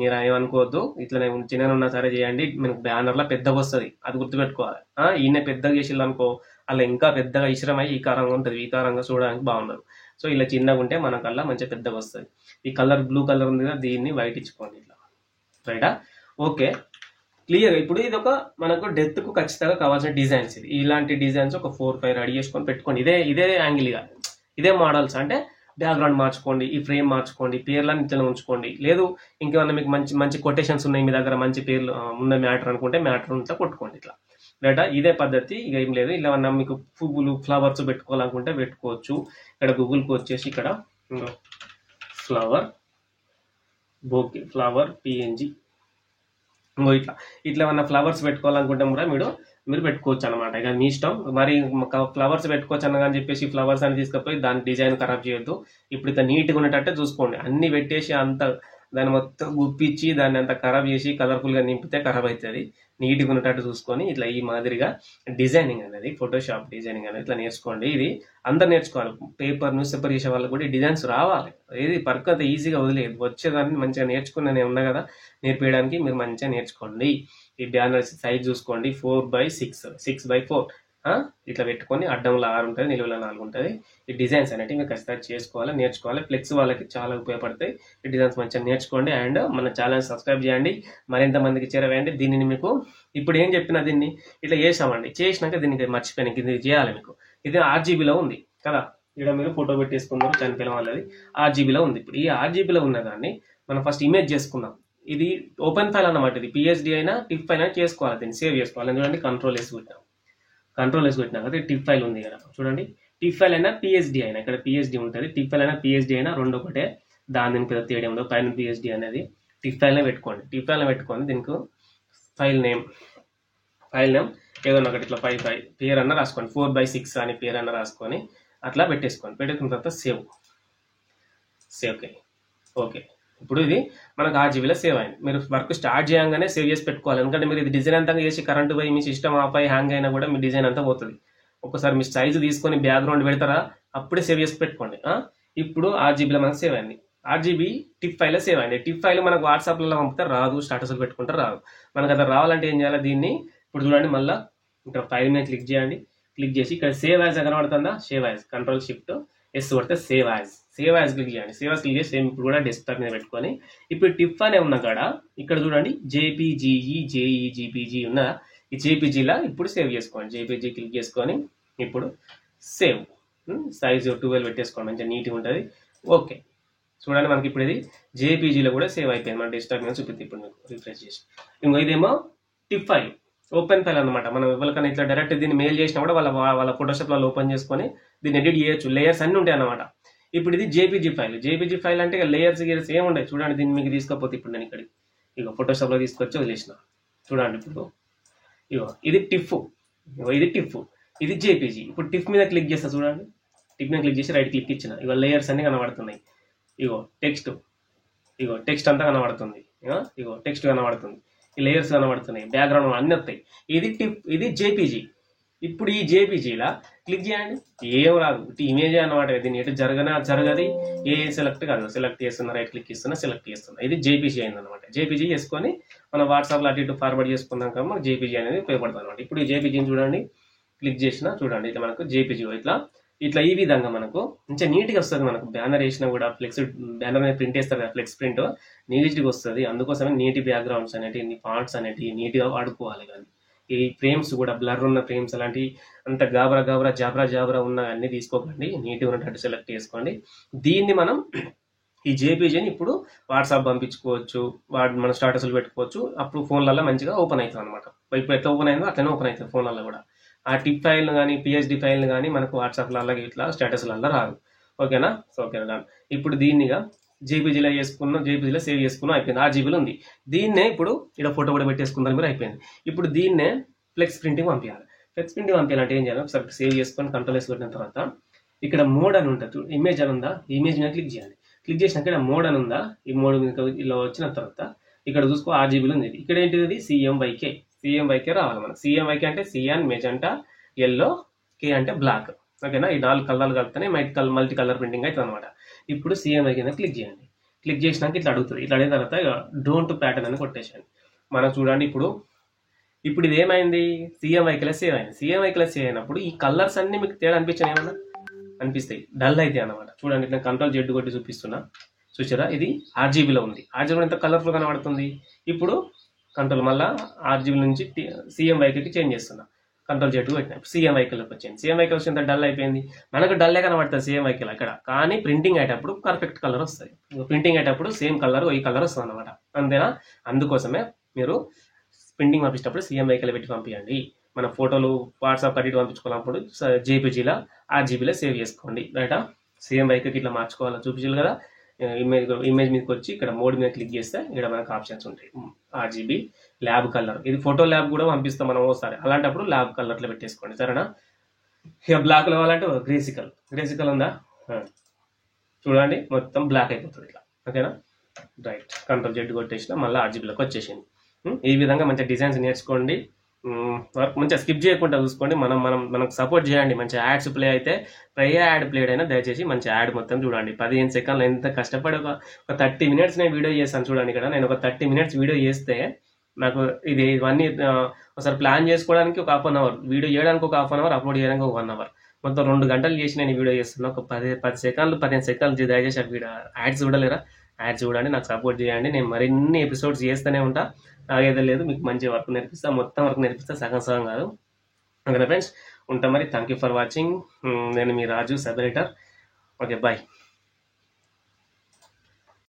మీరు ఏమనుకోవద్దు. ఇట్లా చిన్నగా ఉన్నా సరే చేయండి, మనకు బ్యానర్లో పెద్దగా వస్తుంది, అది గుర్తుపెట్టుకోవాలి. ఈయన పెద్దగా చేసిల్లు అనుకో, అలా ఇంకా పెద్దగా ఇష్టమై ఈ కారంగా ఉంటుంది, ఈ కారంగా చూడడానికి బాగుండదు. సో ఇలా చిన్నగా ఉంటే మనకల్లా మంచిగా పెద్దగా వస్తుంది. ఈ కలర్ బ్లూ కలర్ ఉంది కదా, దీన్ని వైట్ ఇచ్చుకోండి ఇట్లా, రైటా. Okay, clear. ఇప్పుడు ఇది మనకు డెత్ కు ఖచ్చితంగా కావాల్సిన డిజైన్స్. ఇది ఇలాంటి డిజైన్స్ ఒక 4-5 రెడీ చేసుకొని పెట్టుకోండి. ఇదే యాంగిల్ గా, ఇదే మోడల్స్. అంటే బ్యాక్గ్రౌండ్ మార్చుకోండి, ఈ ఫ్రేమ్ మార్చుకోండి, పేర్లను ఇట్లా ఉంచుకోండి. లేదు ఇంకేమన్నా మీకు మంచి కొటేషన్స్ ఉన్నాయి మీ దగ్గర, మంచి పేర్లు ఉన్న మ్యాటర్ అనుకుంటే మ్యాటర్ ఇట్లా కొట్టుకోండి ఇట్లా, రైటా. ఇదే పద్ధతి, ఇక ఏం లేదు. ఇలా మీకు పువ్వులు ఫ్లవర్స్ పెట్టుకోవాలనుకుంటే పెట్టుకోవచ్చు. ఇక్కడ గూగుల్కి వచ్చేసి ఇక్కడ ఫ్లవర్ బోకే ఫ్లవర్ పిఎన్జి. ఇంకో ఇట్లా ఇట్లా ఏమన్నా ఫ్లవర్స్ పెట్టుకోవాలనుకుంటే కూడా మీరు పెట్టుకోవచ్చు అనమాట. ఇక మీ ఇష్టం. మరి ఫ్లవర్స్ పెట్టుకోవచ్చు అన్నగాని చెప్పేసి ఫ్లవర్స్ అని తీసుకపోయి దాని డిజైన్ ఖరాబ్ చేయొద్దు. ఇప్పుడు ఇక నీట్గా ఉండేటట్టే చూసుకోండి. అన్ని పెట్టేసి అంత దాన్ని మొత్తం గుప్పించి దాన్ని అంత ఖరాబ్ చేసి కలర్ఫుల్గా నింపితే ఖరాబ్ అవుతుంది. నీట్గా ఉండేటట్టు చూసుకొని ఇట్లా ఈ మాదిరిగా డిజైనింగ్ అనేది, ఫోటోషాప్ డిజైనింగ్ అనేది ఇట్లా నేర్చుకోండి. ఇది అందరు నేర్చుకోవాలి. పేపర్ న్యూస్ పేపర్ చేసే వాళ్ళకి కూడా ఈ డిజైన్స్ రావాలి. ఇది పర్క్ అంత ఈజీగా వదిలేదు. వచ్చేదాన్ని మంచిగా నేర్చుకుని నేను ఉన్నా కదా నేర్పించడానికి, మీరు మంచిగా నేర్చుకోండి. ఈ బ్యానర్ సైజ్ చూసుకోండి 4x6, 6x4 ఇట్లా పెట్టుకొని అడ్డంలో 6 ఉంటుంది, నిలువలో 4 ఉంటుంది. ఈ డిజైన్స్ అనేవి మీరు ఖచ్చితంగా చేసుకోవాలి, నేర్చుకోవాలి. ఫ్లెక్స్ వాళ్ళకి చాలా ఉపయోగపడతాయి. ఈ డిజైన్స్ మంచిగా నేర్చుకోండి. అండ్ మన ఛానల్ సబ్స్క్రైబ్ చేయండి, మరింత మందికి చేరవేయండి. దీనిని మీకు ఇప్పుడు ఏం చెప్పినా దీన్ని ఇట్లా చేసామండి. చేసినాక దీనికి మర్చిపోయినాక ఇది చేయాలి మీకు. ఇది RGBలో ఉంది కదా, ఇక్కడ మీరు ఫోటో పెట్టేసుకున్నారు చనిపోయిన వాళ్ళది. RGBలో ఉంది. ఇప్పుడు ఈ RGBలో ఉన్న దాన్ని మనం ఫస్ట్ ఇమేజ్ చేసుకుందాం. ఇది ఓపెన్ ఫైల్ అన్నమాట. ఇది PSD అయినా టిప్ ఫైల్ అయినా చేసుకోవాలి. దీన్ని సేవ్ చేసుకోవాలి. ఎందుకంటే కంట్రోల్ వేసి పెట్టినాం కదా. టిప్ ఫైల్ ఉంది కదా చూడండి. టిప్ ఫైల్ అయినా PSD అయినా, ఇక్కడ PSD ఉంటుంది. టిప్ ఫైల్ అయినా PSD అయినా రెండు ఒకటే. దాని పెద్ద తేడా ఉండదు. పైన PSD అనేది టిప్ ఫైల్నే పెట్టుకోండి. టిప్ ఫైల్నే పెట్టుకోండి. దీనికి ఫైల్ నేమ్ ఏదన్నా ఒకటి ఇట్లా 5 పేరు అన్న రాసుకోండి. 4x6 అని పేరు అన్న రాసుకొని అట్లా పెట్టేసుకోండి. పెట్టేసుకున్న తర్వాత సేవ్. ఓకే. ఇప్పుడు ఇది మనకు RGBలో సేవ్ అయింది. మీరు వర్క్ స్టార్ట్ చేయగానే సేవ్ చేసి పెట్టుకోవాలి. ఎందుకంటే మీరు ఇది డిజైన్ అంతా చేసి కరెంట్ పోయి మీ సిస్టమ్ ఆఫ్ అయి హ్యాంగ్ అయినా కూడా మీ డిజైన్ అంతా పోతుంది. ఒకసారి మీ సైజు తీసుకొని బ్యాక్గ్రౌండ్ పెడతారా, అప్పుడే సేవ్ చేసి పెట్టుకోండి. ఇప్పుడు RGBలో మనకు సేవ్ అయింది. RGB టిప్ ఫైల్లో సేవ్ అయింది. టిప్ ఫైల్ మనకు వాట్సాప్లో పంపితే రాదు, స్టాటస్లు పెట్టుకుంటే రాదు. మనకు అది రావాలంటే ఏం చేయాలి, దీన్ని ఇప్పుడు చూడండి. మళ్ళీ ఇక్కడ ఫైల్ మీద క్లిక్ చేయండి. క్లిక్ చేసి ఇక్కడ సేవ్ యాజ్ కనబడుతుందా, సేవ్ యాజ్ Ctrl+Shift+S కొడితే సేవ్ యాజ్ క్లిక్ చేయండి. సేవ్ యాజ్ క్లిక్ చేసి సేమ్ ఇప్పుడు కూడా డెస్క్టాప్ మీద పెట్టుకొని ఇప్పుడు టిప్ అనే ఉన్న కాడ ఇక్కడ చూడండి JPG ఉన్న ఈ JPGలా ఇప్పుడు సేవ్ చేసుకోండి. JPG క్లిక్ చేసుకొని ఇప్పుడు సేవ్ సైజ్ 12 పెట్టేసుకోండి. మంచిగా నీట్గా ఉంటుంది. ఓకే చూడండి, మనకి ఇప్పుడు ఇది JPGలో కూడా సేవ్ అయిపోయింది. మన డెస్క్టాప్ మీద చూపిస్తుంది. ఇప్పుడు మీకు రిఫ్రెష్ చేసి ఇంకో ఇదేమో టిప్ ఫైల్, ఓపెన్ ఫైల్ అనమాట. మనం ఎవరికైనా ఇట్లా డైరెక్ట్ దీన్ని మెయిల్ చేసినా కూడా వాళ్ళ ఫోటోషాప్లో ఓపెన్ చేసుకొని దీన్ని ఎడిట్ చేయొచ్చు. లేయర్స్ అన్ని ఉంటాయి అనమాట. ఇప్పుడు ఇది JPG ఫైల్ అంటే ఇక లేయర్స్ ఏమి ఉంటాయి చూడండి. దీన్ని మీకు తీసుకపోతే ఇప్పుడు నేను ఇక్కడికి ఫోటోషాప్లో తీసుకొచ్చి వదిలేసిన చూడండి. ఇప్పుడు ఇది టిఫ్, ఇది JPG. ఇప్పుడు టిఫ్ మీద క్లిక్ చేస్తా చూడండి. టిఫ్ మీద క్లిక్ చేసి రైట్ క్లిక్ ఇచ్చిన లేయర్స్ అన్ని కనబడుతున్నాయి. టెక్స్ట్ అంతా కనబడుతుంది. టెక్స్ట్ కనబడుతుంది, ఈ లేయర్స్ కనబడుతున్నాయి, బ్యాక్గ్రౌండ్ అన్ని వస్తాయి. ఇది JPG. ఇప్పుడు ఈ JPGలా క్లిక్ చేయండి. ఏం రాదు, ఇమేజ్ అన్నమాట. దీన్ని ఎటు జరగది, ఏ సెలెక్ట్ కాదు. సెలెక్ట్ చేస్తున్నా, రైట్ క్లిక్ ఇస్తున్నా, సెలెక్ట్ చేస్తున్నా. ఇది JPG అయింది అనమాట. JPG చేసుకొని మనం వాట్సాప్లో అటు ఇటు ఫార్వర్డ్ చేసుకున్నాం కదా, మనకు JPG అనేది ఉపయోగపడుతుంది అనమాట. ఇప్పుడు ఈ JPGని చూడండి, క్లిక్ చేసినా చూడండి ఇట్లా మనకు JPG ఇట్లా ఈ విధంగా మనకు మంచిగా నీట్గా వస్తుంది. మనకు బ్యానర్ వేసినా కూడా బ్యానర్ మీద ప్రింట్ వేస్తారు కదా, ఫ్లెక్స్ ప్రింట్ నీట్గా వస్తుంది. అందుకోసమే నీటి బ్యాక్గ్రౌండ్స్ అనేటివి, ఫాంట్స్ అనేటివి నీట్గా వాడుకోవాలి. కానీ ఈ ఫ్రేమ్స్ కూడా బ్లర్ ఉన్న ఫ్రేమ్స్ అలాంటి అంత జాబ్రా ఉన్న అన్ని తీసుకోకండి. నీట్గా ఉన్నట్టు సెలెక్ట్ చేసుకోండి. దీన్ని మనం ఈ JPGని ఇప్పుడు వాట్సాప్ పంపించుకోవచ్చు, మన స్టాటస్లు పెట్టుకోవచ్చు. అప్పుడు ఫోన్లలో మంచిగా ఓపెన్ అవుతుంది అనమాట. ఇప్పుడు ఎట్లా ఓపెన్ అయిందో అట్లనే ఓపెన్ అవుతుంది ఫోన్లలో కూడా. ఆ టిప్ ఫైల్ కానీ PSD ఫైల్ కానీ మనకు వాట్సాప్లో అలాగే ఇట్లా స్టేటస్లలో రాదు. ఓకేనా. ఇప్పుడు దీన్నిగా JPGలో JPGలో సేవ్ చేసుకున్నాం, అయిపోయింది. RGBలో ఉంది. దీన్నే ఇప్పుడు ఇక్కడ ఫోటో కూడా పెట్టేసుకుందాం, మీరు అయిపోయింది. ఇప్పుడు దీన్నే ఫ్లెక్స్ ప్రింటింగ్ పంపించాలి. ఫ్లెక్స్ ప్రింటింగ్ పంపించాలంటే ఏం చేయాలి, ఒకసారి సేవ్ చేసుకొని Ctrl+S కొట్టిన తర్వాత ఇక్కడ మోడ్ అని ఉంటుంది, ఇమేజ్ అని ఉందా, ఇమేజ్ మీద క్లిక్ చేయాలి. క్లిక్ చేసినాక ఇక్కడ మోడ్ అని ఉందా, ఈ మోడ్ మీద ఇలా వచ్చిన తర్వాత ఇక్కడ చూసుకో RGBలో ఉంది. ఇక్కడ ఏంటిది CMYK రావాలి. మనకు CMYK అంటే సియాన్, మెజెంటా, ఎల్లో, K అంటే బ్లాక్. ఓకేనా. ఈ 4 కలర్లు కలిపితేనే మల్టీ కలర్ ప్రింటింగ్ అవుతుంది అనమాట. ఇప్పుడు CMYK కింద క్లిక్ చేయండి. క్లిక్ చేసినాక ఇట్లా అడుగుతుంది. ఇట్లా అడిగిన తర్వాత డోంట్ ప్యాటర్న్ అని కొట్టేసాను. మనం చూడండి ఇప్పుడు ఇది ఏమైంది, CMYKలో సేవ్ అయింది. CMYKలో సేవ్ అయినప్పుడు ఈ కలర్స్ అన్ని మీకు తేడా అనిపించాయి, ఏమన్నా అనిపిస్తాయి, డల్ అయితే అనమాట. చూడండి ఇట్లా Ctrl+Z కొట్టి చూపిస్తున్నా, చూసారా. ఇది RGBలో ఉంది. RGBలో ఎంత కలర్ఫుల్ కనబడుతుంది. ఇప్పుడు మళ్ళీ RGB నుంచి CMYKకి చేంజ్ చేస్తున్నా. Ctrl+Z పెట్టినా CMYKలోకి వచ్చింది. CMYK వచ్చి ఎంత డల్ అయిపోయింది. మనకు డల్లే కనబడుతుంది CMYKలో అక్కడ, కానీ ప్రింటింగ్ అయ్యేటప్పుడు పర్ఫెక్ట్ కలర్ వస్తుంది. ప్రింటింగ్ అయ్యేటప్పుడు సేమ్ కలర్ ఈ కలర్ వస్తుంది అనమాట. అంతేనా. అందుకోసమే మీరు ప్రింటింగ్ పంపించేటప్పుడు CMYKలో పెట్టి పంపించండి. మన ఫోటోలు వాట్సాప్ అడిగి పంపించుకోవాలన్నప్పుడు JPGలో RGBలో సేవ్ చేసుకోండి. రైటా. CMYKకి ఇట్లా మార్చుకోవాలో చూపించాలి కదా. ఇమేజ్ మీదకి వచ్చి ఇక్కడ మోడ్ మీద క్లిక్ చేస్తే ఇక్కడ మనకు ఆప్షన్స్ ఉంటాయి. RGB ల్యాబ్ కలర్, ఇది ఫోటో ల్యాబ్ కూడా పంపిస్తాం మనం ఒకసారి, అలాంటప్పుడు ల్యాబ్ కలర్లో పెట్టేసుకోండి సరేనా. ఇక బ్లాక్ కావాలంటే గ్రేసికల్ ఉందా చూడండి, మొత్తం బ్లాక్ అయిపోతుంది ఇట్లా, ఓకేనా. రైట్, Ctrl+Z కొట్టేసిన మళ్ళీ RGBలోకి వచ్చేసింది. ఈ విధంగా మంచిగా డిజైన్స్ నేర్చుకోండి, వర్క్ మంచిగా స్కిప్ చేయకుండా చూసుకోండి. మనకు సపోర్ట్ చేయండి. మంచి యాడ్స్ ప్లే అయితే యాడ్ ప్లేడ్ అయినా దయచేసి మంచి యాడ్ మొత్తం చూడండి. 15 సెకండ్లు ఎంత కష్టపడి ఒక 30 మినిట్స్ నేను వీడియో చేస్తాను చూడండి. ఇక్కడ నేను ఒక 30 మినిట్స్ వీడియో చేస్తే నాకు ఇవన్నీ ఒకసారి ప్లాన్ చేసుకోవడానికి ఒక హాఫ్ అన్ అవర్, వీడియో చేయడానికి ఒక హాఫ్ అన్ అవర్, అప్లోడ్ చేయడానికి ఒక 1 అవర్, మొత్తం 2 గంటలు చేసి నేను వీడియో చేస్తున్నా. ఒక 10 సెకండ్లు 15 సెకండ్లు దయచేసి ఆ వీడియో యాడ్స్ చూడలేరా, యాడ్స్ చూడండి, నాకు సపోర్ట్ చేయండి. నేను మరిన్ని ఎపిసోడ్స్ చేస్తూనే ఉంటా, నాకేదో లేదు, మీకు మంచి వర్క్ నేర్పిస్తా, మొత్తం వర్క్ నేర్పిస్తా, సగం కాదు. ఓకేనా ఫ్రెండ్స్, ఉంటా మరి. Thank you for watching. నేను మీ రాజు సబరేటర్. Okay, bye.